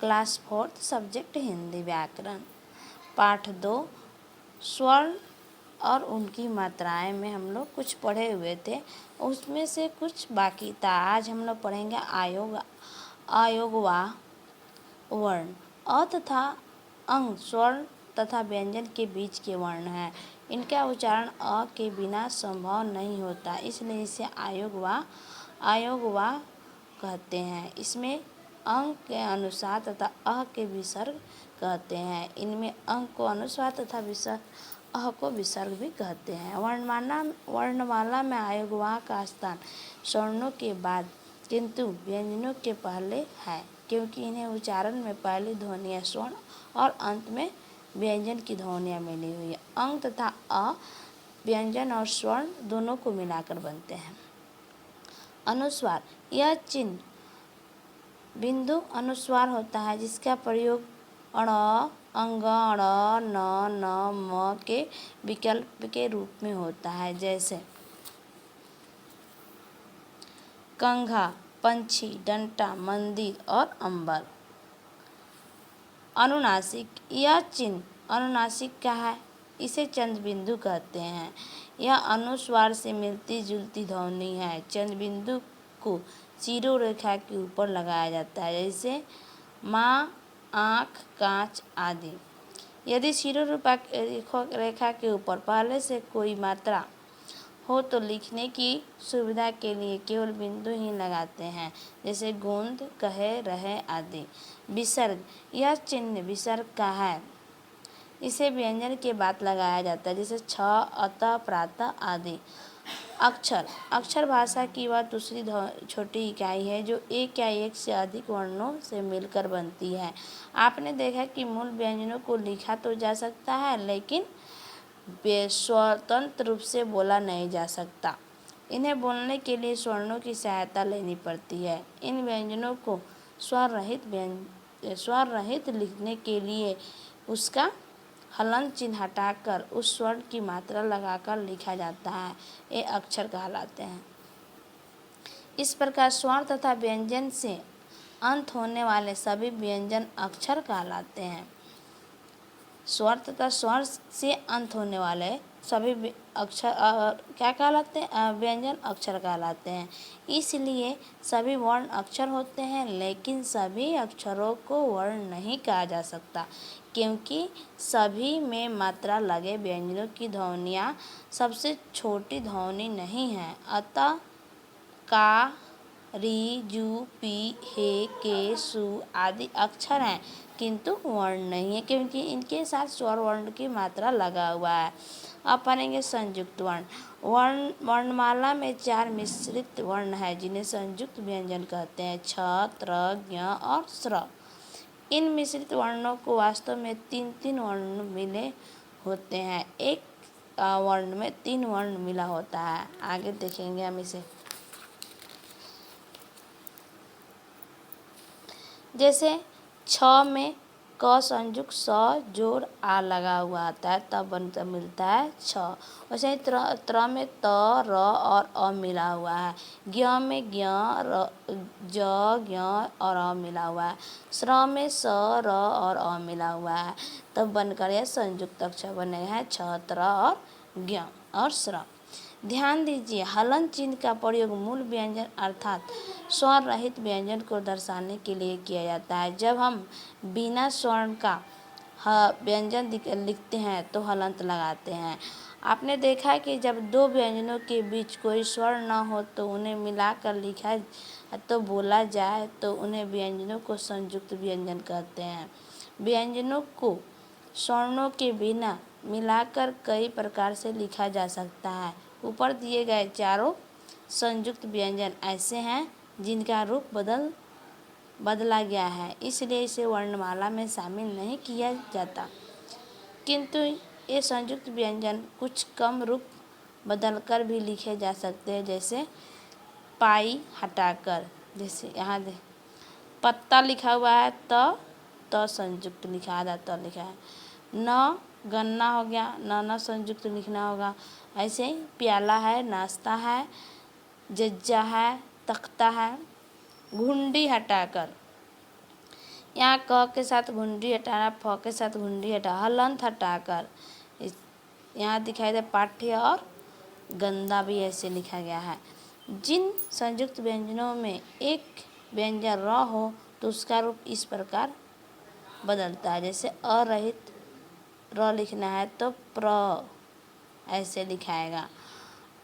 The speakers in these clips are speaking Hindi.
क्लास 4 सब्जेक्ट हिंदी व्याकरण पाठ 2 स्वर्ण और उनकी मात्राएं में हम लोग कुछ पढ़े हुए थे, उसमें से कुछ बाकी था। आज हम लोग पढ़ेंगे अयोगवा वर्ण। अ तथा अंग स्वर्ण तथा व्यंजन के बीच के वर्ण हैं। इनका उच्चारण अ के बिना संभव नहीं होता, इसलिए इसे अयोगवा कहते हैं। इसमें अंग के अनुस्वार तथा अ के विसर्ग कहते हैं। इनमें अंग को अनुस्वार तथा विसर्ग अह को विसर्ग भी कहते हैं। वर्णमाला में अयोगवा का स्थान स्वर्णों के बाद किंतु व्यंजनों के पहले है, क्योंकि इन्हें उच्चारण में पहली ध्वनियाँ स्वर्ण और अंत में व्यंजन की ध्वनियाँ मिली हुई है। अंग तथा अ व्यंजन और स्वर्ण दोनों को मिलाकर बनते हैं। अनुस्वार, यह चिन्ह बिंदु अनुस्वार होता है, जिसका प्रयोग अण, अंग, अण, न, म के विकल्प के रूप में होता है, जैसे कंघा, पंछी, डंटा, मंदिर और अंबर। अनुनासिक, यह चिन्ह अनुनासिक का है, इसे चंद्र बिंदु कहते हैं। यह अनुस्वार से मिलती जुलती ध्वनि है। चंद्र बिंदु को शिरोरेखा के ऊपर लगाया जाता है, जैसे माँ, आँख, कांच आदि। यदि शिरोरेखा के ऊपर पहले से कोई मात्रा हो तो लिखने की सुविधा के लिए केवल बिंदु ही लगाते हैं, जैसे गोंद, कहे, रहे आदि। विसर्ग, यह चिन्ह विसर्ग का है, इसे व्यंजन के बाद लगाया जाता है, जैसे छ, अतः, प्रातः आदि। अक्षर, अक्षर भाषा की वह दूसरी छोटी इकाई है जो एक या एक से अधिक वर्णों से मिलकर बनती है। आपने देखा कि मूल व्यंजनों को लिखा तो जा सकता है, लेकिन स्वतंत्र रूप से बोला नहीं जा सकता। इन्हें बोलने के लिए स्वर्णों की सहायता लेनी पड़ती है। इन व्यंजनों को स्वर रहित लिखने के लिए उसका हलंत चिन्ह हटाकर उस स्वर्ण की मात्रा लगाकर लिखा जाता है, ये अक्षर कहलाते हैं। इस प्रकार स्वर्ण तथा व्यंजन से अंत होने वाले सभी व्यंजन अक्षर कहलाते हैं। स्वर तथा स्वर से अंत होने वाले सभी अक्षर क्या कहलाते हैं? व्यंजन अक्षर कहलाते हैं। इसलिए सभी वर्ण अक्षर होते हैं, लेकिन सभी अक्षरों को वर्ण नहीं कहा जा सकता, क्योंकि सभी में मात्रा लगे व्यंजनों की ध्वनियाँ सबसे छोटी ध्वनि नहीं है। अतः का, री, जू, पी, हे, के, सु आदि अक्षर हैं, किंतु वर्ण नहीं है, क्योंकि इनके साथ स्वर वर्ण की मात्रा लगा हुआ है। अब पढ़ेंगे संयुक्त वर्ण। वर्णमाला में 4 मिश्रित वर्ण है, जिन्हें संयुक्त व्यंजन कहते हैं, छ, त्र, ज्ञ और स्र। इन मिश्रित वर्णों को वास्तव में 3 वर्ण मिले होते हैं। एक वर्ण में 3 वर्ण मिला होता है। आगे देखेंगे हम इसे। जैसे छ में क संयुक्त स जोड़ आ लगा हुआ आता है, तब मिलता है छ। वैसे ही त्र में त, र और अ मिला हुआ है। ज्ञ में ज्ञ, ज, ज्ञ और अ मिला हुआ है। स्र में स, र और अ मिला हुआ है, तब बनकर यह संयुक्त अक्षर बने हैं छ, त्र और ज्ञ और स्र। ध्यान दीजिए, हलन चिन्ह का प्रयोग मूल व्यंजन अर्थात स्वर रहित व्यंजन को दर्शाने के लिए किया जाता है। जब हम बिना स्वर्ण का व्यंजन लिखते हैं तो हलंत लगाते हैं। आपने देखा कि जब 2 व्यंजनों के बीच कोई स्वर न हो तो उन्हें मिलाकर लिखा तो बोला जाए तो उन्हें व्यंजनों को संयुक्त व्यंजन कहते हैं। व्यंजनों को स्वर्णों के बिना मिलाकर कई प्रकार से लिखा जा सकता है। ऊपर दिए गए चारों संयुक्त व्यंजन ऐसे हैं जिनका रूप बदला गया है, इसलिए इसे वर्णमाला में शामिल नहीं किया जाता, किंतु ये संयुक्त व्यंजन कुछ कम रूप बदलकर भी लिखे जा सकते हैं, जैसे पाई हटाकर। जैसे यहाँ पत्ता लिखा हुआ है त संयुक्त लिखा है, त लिखा है। न गन्ना हो गया, न संयुक्त लिखना होगा। ऐसे ही प्याला है, नाश्ता है, जज्जा है, तख्ता है। घुंडी हटाकर यहाँ क के साथ घुंडी हटाना, फ के साथ घुंडी हटा, हलंत हटाकर यहाँ दिखाई दे पाठ्य और गंदा भी ऐसे लिखा गया है। जिन संयुक्त व्यंजनों में एक व्यंजन र हो तो उसका रूप इस प्रकार बदलता है। जैसे अरहित र लिखना है तो प्र ऐसे लिखाएगा,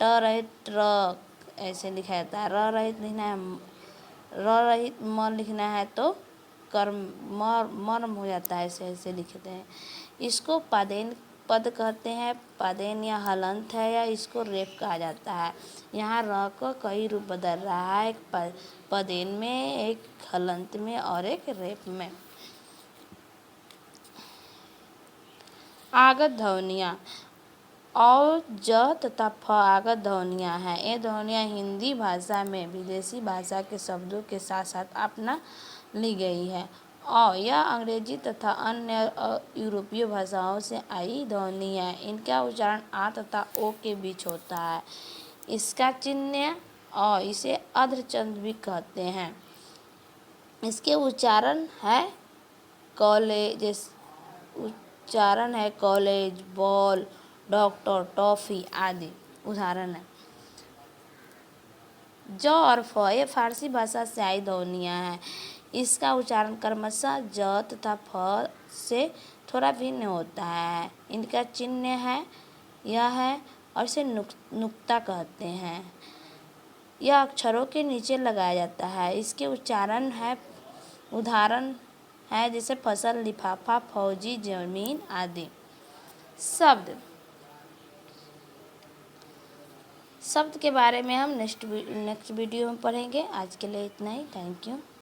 ट रहित र ऐसे लिखा जाता है, र रहित लिखना है, र रहित म लिखना है तो कर्म मर्म हो जाता है, ऐसे ऐसे लिखते हैं। इसको पादेन पद कहते हैं। पादेन या हलंत है या इसको रेप कहा जाता है। यहाँ र का कई रूप बदल रहा है, एक पदेन में, एक हलंत में और एक रेप में। आगत ध्वनियाँ औ ज तथा फ आगत ध्वनियाँ हैं। ये ध्वनियाँ हिंदी भाषा में विदेशी भाषा के शब्दों के साथ साथ अपना ली गई है। अ यह अंग्रेजी तथा अन्य यूरोपीय भाषाओं से आई ध्वनि है। इनका उच्चारण आ तथा ओ के बीच होता है। इसका चिन्ह अ, इसे अर्धचंद्र भी कहते हैं। इसके उच्चारण है कॉलेज, बॉल, डॉक्टर, टॉफी आदि उदाहरण है। ज और फ ये फारसी भाषा से आई ध्वनियाँ हैं। इसका उच्चारण क्रमशः ज तथा फ से थोड़ा भिन्न होता है। इनका चिन्ह है यह है और इसे नुक्ता कहते हैं। यह अक्षरों के नीचे लगाया जाता है। इसके उदाहरण है जैसे फसल, लिफाफा, फौजी, जमीन आदि। शब्द के बारे में हम नेक्स्ट वीडियो में पढ़ेंगे। आज के लिए इतना ही। Thank you.